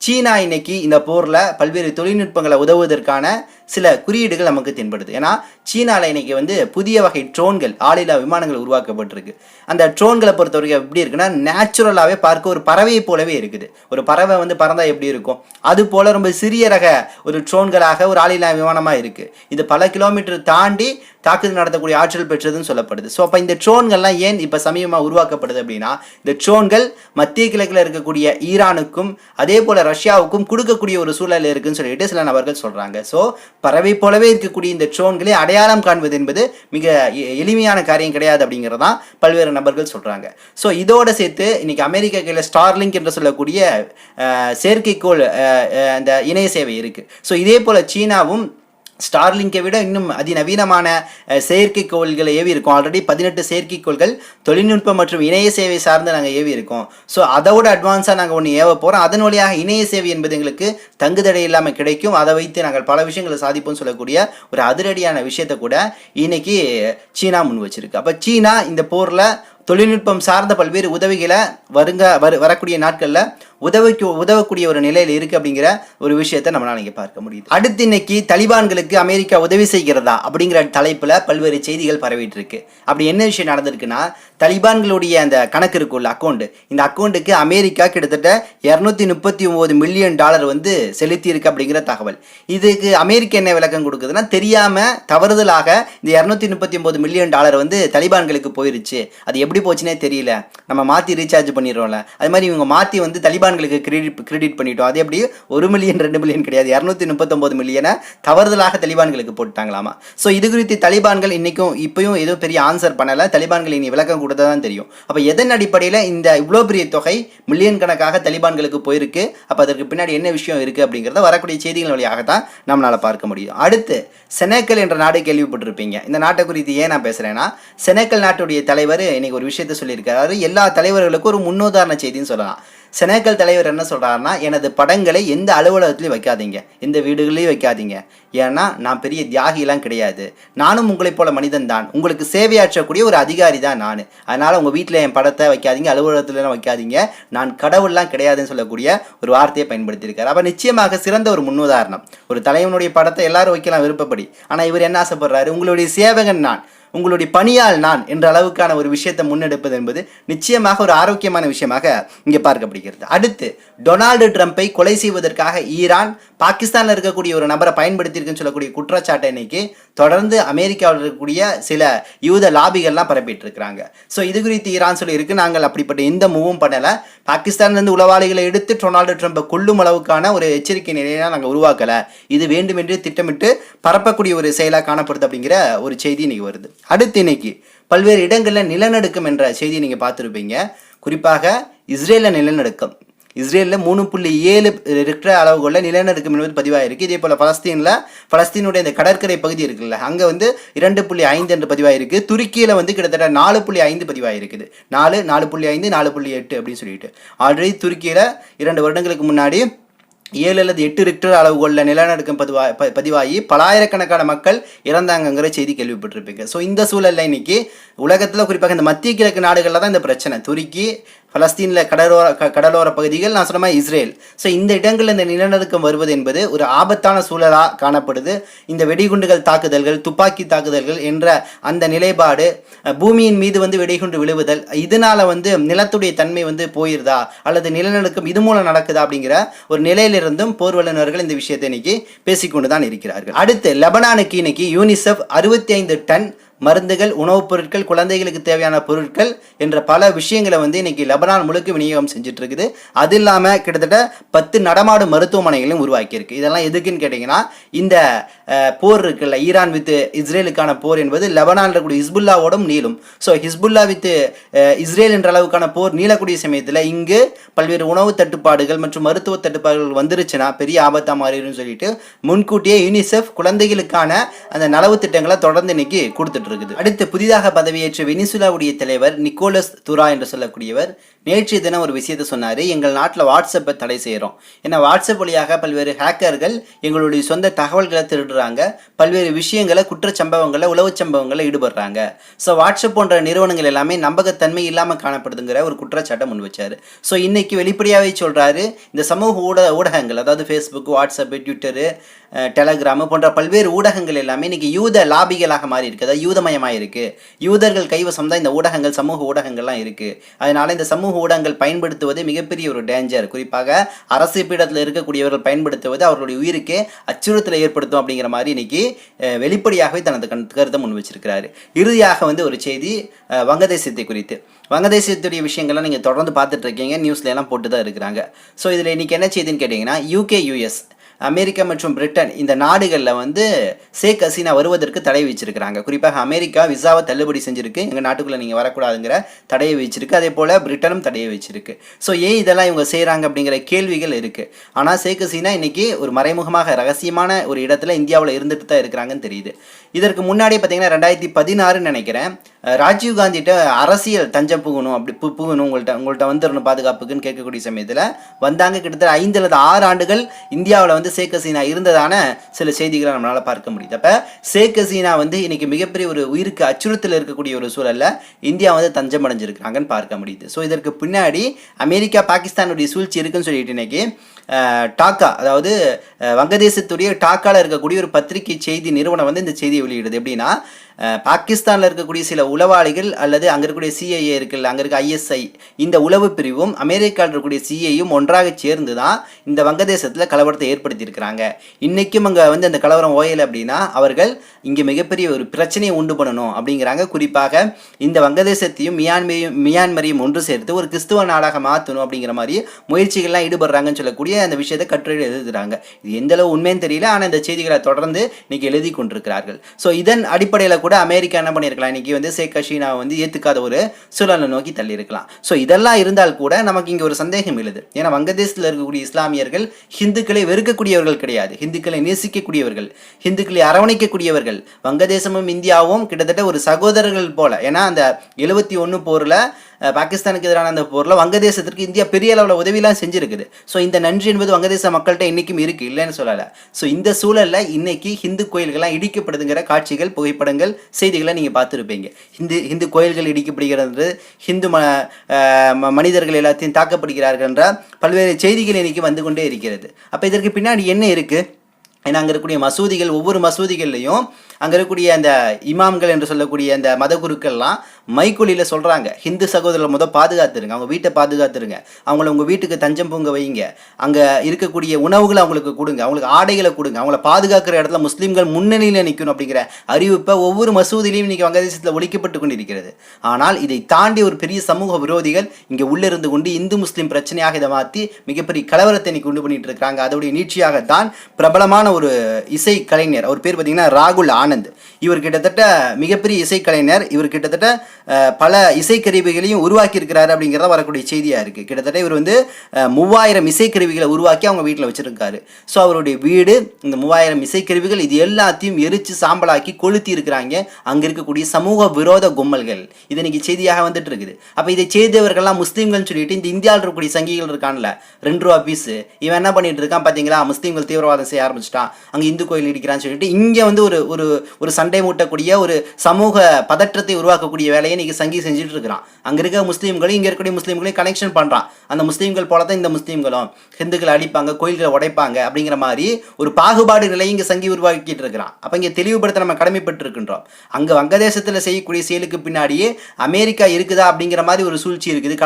சீனா இன்னைக்கு இந்த போரில் பல்வேறு தொழில்நுட்பங்களை உதவுவதற்கான சில குறியீடுகள் நமக்கு தென்படுது. ஏன்னா சீனாவில் இன்னைக்கு புதிய வகை ட்ரோன்கள், ஆளில்லா விமானங்கள் உருவாக்கப்பட்டிருக்கு. அந்த ட்ரோன்களை பொறுத்த வரைக்கும் எப்படி இருக்குன்னா, நேச்சுரலாகவே பார்க்க ஒரு பறவையை போலவே இருக்குது. ஒரு பறவை பறந்தா எப்படி இருக்கும், அது போல ரொம்ப சிறிய ரக ஒரு ட்ரோன்களாக ஒரு ஆளில்லா விமானமாக இருக்குது. இது பல கிலோமீட்டர் தாண்டி தாக்குதல் நடத்தக்கூடிய ஆற்றல் பெற்றதுன்னு சொல்லப்படுது. ஸோ அப்போ இந்த ட்ரோன்கள்லாம் ஏன் இப்போ சமீபமாக உருவாக்கப்படுது அப்படின்னா, இந்த ட்ரோன்கள் மத்திய கிழக்கில் இருக்கக்கூடிய ஈரானுக்கும் அதே போல் ரஷ்யாவுக்கும் கொடுக்கக்கூடிய ஒரு சூழல் இருக்குன்னு சொல்லிட்டு சில நபர்கள் சொல்கிறாங்க. ஸோ பறவை போலவே இருக்கக்கூடிய இந்த ட்ரோன்களை அடையாளம் காண்பது என்பது மிக எளிமையான காரியம் கிடையாது அப்படிங்கிறதான் பல்வேறு நபர்கள் சொல்கிறாங்க. ஸோ இதோடு சேர்த்து இன்னைக்கு அமெரிக்கா கையில் ஸ்டார்லிங்க் என்று சொல்லக்கூடிய செயற்கைக்கோள் அந்த இணைய சேவை இருக்குது. ஸோ இதே போல் சீனாவும் ஸ்டார்லிங்கை விட இன்னும் அதிநவீனமான செயற்கைக்கோள்களை ஏவி இருக்கோம். ஆல்ரெடி 18 செயற்கைக்கோள்கள் தொழில்நுட்பம் மற்றும் இணைய சேவை சார்ந்து நாங்கள் ஏவி இருக்கோம். ஸோ அதோட அட்வான்ஸாக நாங்கள் ஒன்று ஏவ போகிறோம். அதன் வழியாக இணைய சேவை என்பது எங்களுக்கு தங்குதடை இல்லாமல் கிடைக்கும். அதை வைத்து நாங்கள் பல விஷயங்களை சாதிப்போம்னு சொல்லக்கூடிய ஒரு அதிரடியான விஷயத்தை கூட இன்னைக்கு சீனா முன் வச்சிருக்கு. அப்போ சீனா இந்த போரில் தொழில்நுட்பம் சார்ந்த பல்வேறு உதவிகளை வரக்கூடிய நாட்களில் உதவக்கூடிய ஒரு நிலையில் இருக்குது அப்படிங்கிற ஒரு விஷயத்தை நம்மளால் இங்கே பார்க்க முடியுது. அடுத்து இன்னைக்கு தலிபான்களுக்கு அமெரிக்கா உதவி செய்கிறதா அப்படிங்கிற தலைப்பில் பல்வேறு செய்திகள் பரவிட்டு இருக்கு. அப்படி என்ன விஷயம் நடந்திருக்குன்னா, தலிபான்களுடைய அந்த கணக்கு இருக்குள்ள அக்கௌண்ட், இந்த அக்கௌண்ட்டுக்கு அமெரிக்கா கிட்டத்தட்ட $239 மில்லியன் செலுத்தி இருக்கு அப்படிங்கிற தகவல். இதுக்கு அமெரிக்கா என்ன விளக்கம் கொடுக்குதுன்னா, தெரியாம தவறுதலாக இந்த $239 மில்லியன் தலிபான்களுக்கு போயிருச்சு, அது எப்படி போச்சுன்னே தெரியல, நம்ம மாற்றி ரீசார்ஜ் பண்ணிடுறோம்ல, அது மாதிரி இவங்க மாற்றி தலிபான்களுக்கு கிரெடிட் பண்ணிட்டோம். அது எப்படி 1 மில்லியன் 2 மில்லியன் கிடையாது, 239 மில்லியனை தவறுதலாக தலிபான்களுக்கு போட்டாங்களாமா. ஸோ இது குறித்து தலிபான்கள் இப்பயும் எதுவும் பெரிய ஆன்சர் பண்ணலை. தலிபான்கள் இனி விளக்கம் கொடுத்தா தான் தெரியும். அப்போ எதன் அடிப்படையில் இந்த இவ்வளோ பெரிய தொகை மில்லியன் கணக்காக தலிபான்களுக்கு போயிருக்கு, அப்போ அதற்கு பின்னாடி என்ன விஷயம் இருக்குது அப்படிங்கிறத வரக்கூடிய செய்திகள் வழியாகத்தான் நம்மளால் பார்க்க முடியும். அடுத்து செனக்கல் என்ற நாடு கேள்விப்பட்டிருப்பீங்க. இந்த நாட்டை குறித்து ஏன் நான் பேசுகிறேன்னா, செனக்கல் நாட்டுடைய தலைவர் இன்னைக்கு ஒரு விஷயத்த சொல்லியிருக்காரு. எல்லா தலைவர்களுக்கும் ஒரு முன்னுதாரண செய்தின்னு சொல்லலாம். செனக்கல் தலைவர் என்ன சொல்கிறாருன்னா, எனது படங்களை எந்த அலுவலகத்துலையும் வைக்காதீங்க, எந்த வீடுகளையும் வைக்காதீங்க, ஏன்னா நான் பெரிய தியாகிலாம் கிடையாது, நானும் உங்களைப் போல மனிதன் தான், உங்களுக்கு சேவையாற்றக்கூடிய ஒரு அதிகாரி தான் நான், அதனால் உங்கள் வீட்டில் என் படத்தை வைக்காதீங்க, அலுவலகத்துலலாம் வைக்காதீங்க, நான் கடவுள்லாம் கிடையாதுன்னு சொல்லக்கூடிய ஒரு வார்த்தையை பயன்படுத்தியிருக்காரு. அப்போ நிச்சயமாக சிறந்த ஒரு முன்னுதாரணம். ஒரு தலைவனுடைய படத்தை எல்லாரும் வைக்கலாம் விருப்பப்படி, ஆனால் இவர் என்ன ஆசைப்படுறாரு, உங்களுடைய சேவகன் நான், உங்களுடைய பணியால் நான் என்ற அளவுக்கான ஒரு விஷயத்தை முன்னெடுப்பது என்பது நிச்சயமாக ஒரு ஆரோக்கியமான விஷயமாக இங்கே பார்க்கப்படுகிறது. அடுத்து டொனால்டு ட்ரம்ப்பை கொலை செய்வதற்காக ஈரான் பாகிஸ்தானில் இருக்கக்கூடிய ஒரு நபரை பயன்படுத்தியிருக்குன்னு சொல்லக்கூடிய குற்றச்சாட்டை இன்னைக்கு தொடர்ந்து அமெரிக்காவில் இருக்கக்கூடிய சில யூத லாபிகள்லாம் பரப்பிட்டு இருக்கிறாங்க. ஸோ இது குறித்து ஈரான் சொல்லியிருக்கு, நாங்கள் அப்படிப்பட்ட எந்த மூவும் பண்ணலை, பாகிஸ்தான்லேருந்து உளவாளிகளை எடுத்து டொனால்டு ட்ரம்ப்பை கொல்லும் அளவுக்கான ஒரு எச்சரிக்கை நிலையெல்லாம் நாங்கள் உருவாக்கலை, இது வேண்டுமென்று திட்டமிட்டு பரப்பக்கூடிய ஒரு செயலாக காணப்படுது அப்படிங்கிற ஒரு செய்தி இன்னைக்கு வருது. அடுத்து இன்னைக்கு பல்வேறு இடங்களில் நிலநடுக்கம் என்ற செய்தி நீங்கள் பார்த்துருப்பீங்க. குறிப்பாக இஸ்ரேலில் நிலநடுக்கம், இஸ்ரேலில் 3.7 ரிக்டர் அளவுகளில் நிலநடுக்கம் என்பது பதிவாயிருக்கு. இதே போல் பலஸ்தீனுடைய இந்த கடற்கரை பகுதி இருக்குல்ல, அங்கே 2.5 என்று பதிவாயிருக்கு. துருக்கியில் கிட்டத்தட்ட 4.5 பதிவாயிருக்குது. 4.5 4.8 அப்படின்னு சொல்லிட்டு ஆல்ரெடி துருக்கியில் 2 வருடங்களுக்கு முன்னாடி 7 அல்லது 8 ரிக்டர் அளவுகளில் நிலநடுக்கம் பதிவாகி பலாயிரக்கணக்கான மக்கள் இறந்தாங்கிற செய்தி கேள்விப்பட்டிருப்பீங்க. ஸோ இந்த சூழலில் இன்னைக்கு உலகத்தில் குறிப்பாக இந்த மத்திய கிழக்கு நாடுகளில் தான் இந்த பிரச்சனை. துருக்கி, பலஸ்தீனில் கடலோர பகுதிகள், நான் சொன்ன மாதிரி இஸ்ரேல். ஸோ இந்த இடங்களில் இந்த நிலநடுக்கம் வருவது என்பது ஒரு ஆபத்தான சூழலாக காணப்படுது. இந்த வெடிகுண்டுகள் தாக்குதல்கள், துப்பாக்கி தாக்குதல்கள் என்ற அந்த நிலைப்பாடு, பூமியின் மீது வெடிகுண்டு விழுவுதல், இதனால நிலத்துடைய தன்மை போயிருதா அல்லது நிலநடுக்கம் இது மூலம் நடக்குதா அப்படிங்கிற ஒரு நிலையிலிருந்தும் போர் வல்லுநர்கள் இந்த விஷயத்தை இன்னைக்கு பேசிக்கொண்டு தான் இருக்கிறார்கள். அடுத்து லெபனானுக்கு இன்னைக்கு யூனிசெஃப் 65 டன் மருந்துகள், உணவுப் பொருட்கள், குழந்தைகளுக்கு தேவையான பொருட்கள் என்ற பல விஷயங்களை இன்னைக்கு லெபனான் முழுக்க விநியோகம் செஞ்சுட்டு இருக்குது. அது இல்லாமல் கிட்டத்தட்ட 10 நடமாடும் மருத்துவமனைகளையும் உருவாக்கியிருக்கு. இதெல்லாம் எதுக்குன்னு கேட்டிங்கன்னா, இந்த போர் இருக்குல்ல, ஈரான் வித் இஸ்ரேலுக்கான போர் என்பது லெபனான் இருக்கக்கூடிய ஹிஸ்புல்லாவோடும் நீளும். ஸோ ஹிஸ்புல்லா வித் இஸ்ரேல் என்ற அளவுக்கான போர் நீளக்கூடிய சமயத்தில் இங்கு பல்வேறு உணவு தட்டுப்பாடுகள் மற்றும் மருத்துவ தட்டுப்பாடுகள் வந்துருச்சுன்னா பெரிய ஆபத்தாக மாறிடும் சொல்லிட்டு முன்கூட்டியே யூனிசெஃப் குழந்தைகளுக்கான அந்த நலவு திட்டங்களை தொடர்ந்து இன்னைக்கு கொடுத்துட்டு வந்துட்டு இருக்குது. அடுத்து புதிதாக பதவியேற்ற வெனிசுலாவுடைய தலைவர் நிக்கோலஸ் துரா என்று சொல்லக்கூடியவர் நேற்றைய தினம் ஒரு விஷயத்தை சொன்னார். எங்கள் நாட்டில் வாட்ஸ்அப்பை தடை செய்கிறோம். ஏன்னா வாட்ஸ்அப் வழியாக பல்வேறு ஹேக்கர்கள் எங்களுடைய சொந்த தகவல்களை திருடுறாங்க, பல்வேறு விஷயங்களை குற்றச்சம்பவங்களை உளவு சம்பவங்களை ஈடுபடுறாங்க. ஸோ வாட்ஸ்அப் போன்ற நிறுவனங்கள் எல்லாமே நம்பகத்தன்மை இல்லாமல் காணப்படுதுங்கிற ஒரு குற்றச்சாட்டை முன் வச்சார். ஸோ இன்னைக்கு வெளிப்படையாகவே சொல்கிறாரு, இந்த சமூக ஊடகங்கள் அதாவது ஃபேஸ்புக், வாட்ஸ்அப்பு, ட்விட்டரு, டெலகிராமு போன்ற பல்வேறு ஊடகங்கள் எல்லாமே இன்னைக்கு யூத லாபிகளாக மாறி இருக்குது. அதாவது யூதமயமாக இருக்குது. யூதர்கள் கைவசம் தான் இந்த ஊடகங்கள், சமூக ஊடகங்கள்லாம் இருக்குது. அதனால இந்த சமூக ஊடகங்கள் பயன்படுத்துவது மிகப்பெரிய ஒரு டேஞ்சர். குறிப்பாக அரசு பீடத்தில் இருக்கக்கூடியவர்கள் பயன்படுத்துவது அவர்களுடைய உயிருக்கு அச்சுறுத்தலை ஏற்படுத்தும் அப்படிங்கிற மாதிரி இன்னைக்கு வெளிப்படையாகவே தனது கருத்தை முன் வச்சிருக்கிறாரு. இறுதியாக ஒரு செய்தி வங்கதேசத்தை குறித்து. வங்கதேசத்துடைய விஷயங்கள்லாம் நீங்கள் தொடர்ந்து பார்த்துட்டு இருக்கீங்க, நியூஸ்ல எல்லாம் போட்டு தான் இருக்கிறாங்க. ஸோ இதில் இன்னைக்கு என்ன செய்தின்னு கேட்டிங்கன்னா, UK, US, அமெரிக்கா மற்றும் பிரிட்டன் இந்த நாடுகளில் ஷேக் ஹசீனா வருவதற்கு தடை வச்சிருக்கிறாங்க. குறிப்பாக அமெரிக்கா விசாவை தள்ளுபடி செஞ்சிருக்கு, எங்கள் நாட்டுக்குள்ளே நீங்கள் வரக்கூடாதுங்கிற தடையை வச்சிருக்கு. அதே போல் பிரிட்டனும் தடையை வச்சிருக்கு. ஸோ ஏன் இதெல்லாம் இவங்க செய்கிறாங்க அப்படிங்கிற கேள்விகள் இருக்குது. ஆனால் ஷேக் ஹசீனா இன்னைக்கு ஒரு மறைமுகமாக ரகசியமான ஒரு இடத்துல இந்தியாவில் இருந்துட்டு தான் இருக்கிறாங்கன்னு தெரியுது. இதற்கு முன்னாடி பார்த்தீங்கன்னா 2016 நினைக்கிறேன், ராஜீவ் காந்திகிட்ட அரசியல் தஞ்சம் புகணும், அப்படி புகணும், உங்கள்கிட்ட வந்துடணும் பாதுகாப்புக்குன்னு கேட்கக்கூடிய சமயத்தில் வந்தாங்க. கிட்டத்தட்ட 5 அல்லது 6 ஆண்டுகள் இந்தியாவில் ஷேக் ஹசீனா இருந்ததான சில செய்திகளை நம்மளால் பார்க்க முடியுது. அப்போ ஷேக் ஹசீனா இன்னைக்கு மிகப்பெரிய ஒரு உயிருக்கு அச்சுறுத்தல் இருக்கக்கூடிய ஒரு சூழலில் இந்தியா தஞ்சம் அடைஞ்சிருக்கிறாங்கன்னு பார்க்க முடியுது. ஸோ இதற்கு பின்னாடி அமெரிக்கா பாகிஸ்தானுடைய சூழ்ச்சி இருக்குன்னு சொல்லிட்டு இன்னைக்கு டாக்கா, அதாவது வங்கதேசத்துடைய டாக்காவில் இருக்கக்கூடிய ஒரு பத்திரிகை செய்தி நிறுவனம் இந்த செய்தியை வெளியிடுது. எப்படின்னா, பாகிஸ்தானில் இருக்கக்கூடிய சில உளவாளிகள் அல்லது அங்கே இருக்கக்கூடிய CIA இருக்குல்ல, அங்கே இருக்க ISI, இந்த உளவு பிரிவும் அமெரிக்காவில் இருக்கக்கூடிய CIAயும் ஒன்றாக சேர்ந்து தான் இந்த வங்கதேசத்தில் கலவரத்தை ஏற்படுத்தியிருக்கிறாங்க. இன்றைக்கும் அங்கே அந்த கலவரம் ஓயலை அப்படின்னா அவர்கள் இங்கே மிகப்பெரிய ஒரு பிரச்சனையை உண்டு பண்ணணும் அப்படிங்கிறாங்க. குறிப்பாக இந்த வங்கதேசத்தையும் மியான்மரையும் ஒன்று சேர்த்து ஒரு கிறிஸ்துவ நாடாக மாற்றணும் அப்படிங்கிற மாதிரி முயற்சிகள்லாம் ஈடுபடுறாங்கன்னு சொல்லக்கூடிய அந்த விஷயத்தை கட்டுரையில் எழுதுகிறாங்க. இது எந்த அளவு உண்மைன்னு தெரியல, ஆனால் இந்த செய்திகளை தொடர்ந்து இன்னைக்கு எழுதி கொண்டிருக்கிறார்கள். ஸோ இதன் அடிப்படையில் கூட அமெரிக்கா என்ன பண்ணியிருக்கலாம், இன்னைக்கு ஷேக் ஹசீனா ஏற்றுக்காத ஒரு சூழலை நோக்கி தள்ளி இருக்கலாம். ஸோ இதெல்லாம் இருந்தால் கூட நமக்கு இங்கே ஒரு சந்தேகம் எழுது. ஏன்னா வங்கதேசத்தில் இருக்கக்கூடிய இஸ்லாமியர்கள் ஹிந்துக்களை வெறுக்கக்கூடியவர்கள் கிடையாது, ஹிந்துக்களை நேசிக்கக்கூடியவர்கள், ஹிந்துக்களை அரவணைக்கக்கூடியவர்கள். வங்கதேசமும் இந்தியாவும் கிட்டத்தட்ட ஒரு சகோதரர்கள் போல. ஏன்னா அந்த 71 போரில் பாகிஸ்தானுக்கு எதிரான அந்த போரில் வங்கதேசத்திற்கு இந்தியா பெரிய அளவில் உதவியெல்லாம் செஞ்சுருக்குது. ஸோ இந்த நன்றி என்பது வங்கதேச மக்கள்கிட்ட இன்றைக்கும் இருக்குது, இல்லைன்னு சொல்லலை. ஸோ இந்த சூழலில் இன்னைக்கு ஹிந்து கோயில்கள்லாம் இடிக்கப்படுதுங்கிற காட்சிகள், புகைப்படங்கள், செய்திகளை நீங்கள் பார்த்துருப்பீங்க. ஹிந்து கோயில்கள் இடிக்கப்படுகிறது, ஹிந்து மனிதர்கள் எல்லாத்தையும் தாக்கப்படுகிறார்கள் என்ற பல்வேறு செய்திகள் இன்னைக்கு வந்து கொண்டே இருக்கிறது. அப்போ இதற்கு பின்னாடி என்ன இருக்குது? ஏன்னா அங்கே இருக்கக்கூடிய மசூதிகள், ஒவ்வொரு மசூதிகள்லையும் அங்கே இருக்கக்கூடிய அந்த இமாம்கள் என்று சொல்லக்கூடிய அந்த மதகுருக்கள்லாம் மைக்குழியில் சொல்கிறாங்க, ஹிந்து சகோதரர்கள் பாதுகாத்துருங்க, அவங்க வீட்டை பாதுகாத்துருங்க, அவங்கள உங்கள் வீட்டுக்கு தஞ்சம் பூங்க வைங்க, அங்கே இருக்கக்கூடிய உணவுகளை அவங்களுக்கு கொடுங்க, அவங்களுக்கு ஆடைகளை கொடுங்க, அவங்கள பாதுகாக்கிற இடத்துல முஸ்லீம்கள் முன்னணியில் நிற்கணும் அப்படிங்கிற அறிவிப்பை ஒவ்வொரு மசூதியிலையும் இன்றைக்கி வங்கதேசத்தில் ஒழிக்கப்பட்டு கொண்டிருக்கிறது. ஆனால் இதை தாண்டி ஒரு பெரிய சமூக விரோதிகள் இங்கே உள்ளிருந்து கொண்டு இந்து முஸ்லீம் பிரச்சனையாக இதை மாற்றி மிகப்பெரிய கலவரத்தை இன்னைக்கு கொண்டு பண்ணிட்டு இருக்காங்க. அதோடைய நீட்சியாகத்தான் பிரபலமான ஒரு இசை கலைஞர், அவர் பேர் பார்த்தீங்கன்னா ராகுல் ஆனந்த். இவர் கிட்டத்தட்ட மிகப்பெரிய இசைக்கலைஞர். இவர் கிட்டத்தட்ட பல இசைக்கருவிகளையும் உருவாக்கி இருக்கிறாரு அப்படிங்கிறத வரக்கூடிய செய்தியாக இருக்குது. கிட்டத்தட்ட இவர் 3000 இசைக்கருவிகளை உருவாக்கி அவங்க வீட்டில் வச்சுருக்காரு. ஸோ அவருடைய வீடு இந்த 3000 இசைக்கருவிகள் இது எல்லாத்தையும் எரித்து சாம்பலாக்கி கொளுத்தி இருக்கிறாங்க அங்கே இருக்கக்கூடிய சமூக விரோத கும்பல்கள். இது இன்னைக்கு செய்தியாக வந்துட்டு இருக்குது. அப்போ இதை செய்தவர்கள்லாம் முஸ்லீம்கள்னு சொல்லிட்டு இந்த இந்தியாவில் இருக்கக்கூடிய சங்கிகள் இருக்கான்ல, 2 ரூபா பீஸு, இவன் என்ன பண்ணிட்டு இருக்கான் பார்த்தீங்களா, முஸ்லீம்கள் தீவிரவாதம் செய்ய ஆரம்பிச்சிட்டான், அங்கே இந்து கோயில் இடிக்கிறான்னு சொல்லிட்டு இங்கே ஒரு சண்டை மூட்டக்கூடிய ஒரு சமூக பதற்றத்தை உருவாக்கக்கூடிய வேலையை இன்னைக்கு சங்கி செஞ்சுட்டு இருக்கிறான். அங்கே இருக்க முஸ்லீம்களையும் இங்கே இருக்கக்கூடிய முஸ்லீம்களையும் கனெக்ஷன் பண்ணுறான். அந்த முஸ்லீம்கள் போல தான் இந்த முஸ்லீம்களும் ஹிந்துக்களை அடிப்பாங்க, கோயில்களை உடைப்பாங்க அப்படிங்கிற மாதிரி ஒரு பாகுபாடு நிலையை இங்கே சங்கி உருவாக்கிட்டு இருக்கிறான். அப்போ இங்கே தெளிவுபடுத்த நம்ம கடமைப்பட்டு இருக்கின்றோம். அங்கே வங்கதேசத்தில் செய்யக்கூடிய செயலுக்கு பின்னாடியே அமெரிக்கா இருக்குதா அப்படிங்கிற மாதிரி ஒரு சூழ்ச்சி இருக்குது.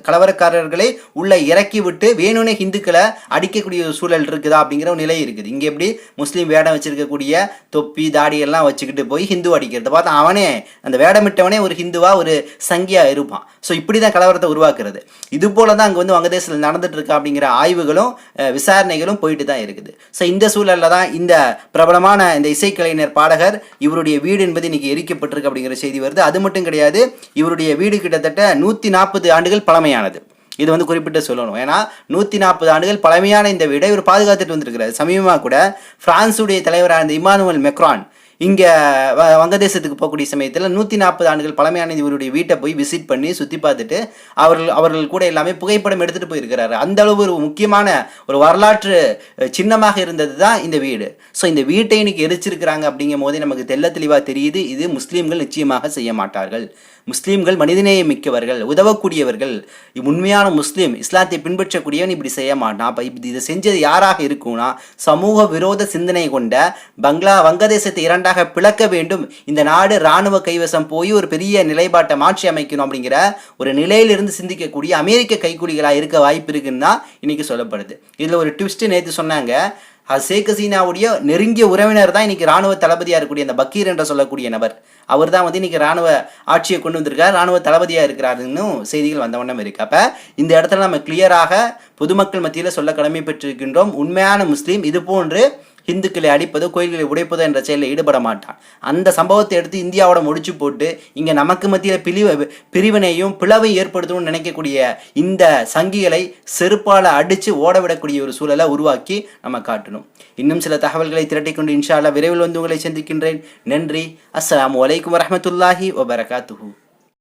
கலவரக்காரர்களை உள்ள இறக்கி விட்டு வேணும்னே ஹிந்துக்களை அடிக்கக்கூடிய ஒரு சூழல் இருக்குதா அப்படிங்கிற ஒரு நிலை இருக்குது. இங்கே எப்படி முஸ்லீம் வேடம் வச்சிருக்கக்கூடிய தொப்பி தாடி எல்லாம் வச்சுக்கிட்டு போய் ஹிந்து அடிக்கிறத பார்த்தா அவனே அந்த வேடமிட்டவனே ஒரு ஹிந்துவா ஒரு சங்கியா இருப்பான். ஸோ இப்படி தான் கலவரத்தை உருவாக்குறது. இது போல தான் அங்கே வங்கதேசத்தில் நடந்துட்டு இருக்கா அப்படிங்கிற ஆய்வுகளும் விசாரணைகளும் போயிட்டு தான் இருக்குது. ஸோ இந்த சூழலில் தான் இந்த பிரபலமான இந்த இசைக்கலைஞர் பாடகர் இவருடைய வீடு என்பது இன்னைக்கு எரிக்கப்பட்டிருக்கு அப்படிங்கிற செய்தி வருது. அது மட்டும் கிடையாது, இவருடைய வீடு கிட்டத்தட்ட 140 ஆண்டுகள் பழமையானது. இது குறிப்பிட்டு சொல்லணும். ஏன்னா 140 ஆண்டுகள் பழமையான இந்த வீடை இவர் பாதுகாத்துட்டு வந்திருக்கிறார். சமீபமாக கூட பிரான்சுடைய தலைவரான இமானுவேல் மெக்ரான் இங்கே வங்கதேசத்துக்கு போகக்கூடிய சமயத்தில் 140 ஆண்டுகள் பழமையான இவருடைய வீட்டை போய் விசிட் பண்ணி சுற்றி பார்த்துட்டு அவர்கள் கூட எல்லாமே புகைப்படம் எடுத்துகிட்டு போயிருக்கிறாரு. அந்த அளவு ஒரு முக்கியமான ஒரு வரலாற்று சின்னமாக இருந்தது தான் இந்த வீடு. ஸோ இந்த வீட்டை இன்னைக்கு எரிச்சிருக்கிறாங்க அப்படிங்கும் போதே நமக்கு தெள்ள தெளிவாக தெரியுது, இது முஸ்லீம்கள் நிச்சயமாக செய்ய மாட்டார்கள். முஸ்லீம்கள் மனிதநேயம் மிக்கவர்கள், உதவக்கூடியவர்கள். உண்மையான முஸ்லீம், இஸ்லாத்தை பின்பற்றக்கூடியவன் இப்படி செய்ய மாட்டான். அப்போ இதை செஞ்சது யாராக இருக்கும்னா சமூக விரோத சிந்தனை கொண்ட வங்கதேசத்தை இரண்டாக பிளக்க வேண்டும், இந்த நாடு இராணுவ கைவசம் போய் ஒரு பெரிய நிலைப்பாட்டை மாற்றி அமைக்கணும் அப்படிங்கிற ஒரு நிலையிலிருந்து சிந்திக்கக்கூடிய அமெரிக்க கைக்கூலிகளாக இருக்க வாய்ப்பு இருக்குன்னு தான் இன்னைக்கு சொல்லப்படுது. இதில் ஒரு ட்விஸ்ட் நேற்று சொன்னாங்க, ஷேக் ஹசீனாவுடைய நெருங்கிய உறவினர் தான் இன்னைக்கு ராணுவ தளபதியாக இருக்கக்கூடிய அந்த பக்கீர் என்று சொல்லக்கூடிய நபர். அவர் தான் இன்னைக்கு ராணுவ ஆட்சியை கொண்டு வந்திருக்கார், ராணுவ தளபதியாக இருக்கிறாருன்னு செய்திகள் வந்தவண்ணம் இருக்கு. அப்போ இந்த இடத்துல நம்ம கிளியராக பொதுமக்கள் மத்தியில் சொல்ல கடமை பெற்றிருக்கின்றோம், உண்மையான முஸ்லீம் இது போன்று இந்துக்களை அடிப்பதோ கோயில்களை உடைப்பதோ என்ற செயலில் ஈடுபட மாட்டான். அந்த சம்பவத்தை எடுத்து இந்தியாவோட முடிச்சு போட்டு இங்கே நமக்கு மத்தியில் பிரிவினையும் பிளவையும் ஏற்படுத்தணும்னு நினைக்கக்கூடிய இந்த சங்கிகளை செருப்பால் அடித்து ஓடவிடக்கூடிய ஒரு சூழலை உருவாக்கி நம்ம காட்டணும். இன்னும் சில தகவல்களை திரட்டிக்கொண்டு இன்ஷா அல்லாஹ் விரைவில் வந்து உங்களை சந்திக்கின்றேன். நன்றி. அஸ்ஸலாமு அலைக்கும் வரஹ்மத்துல்லாஹி வபரகாத்துஹு.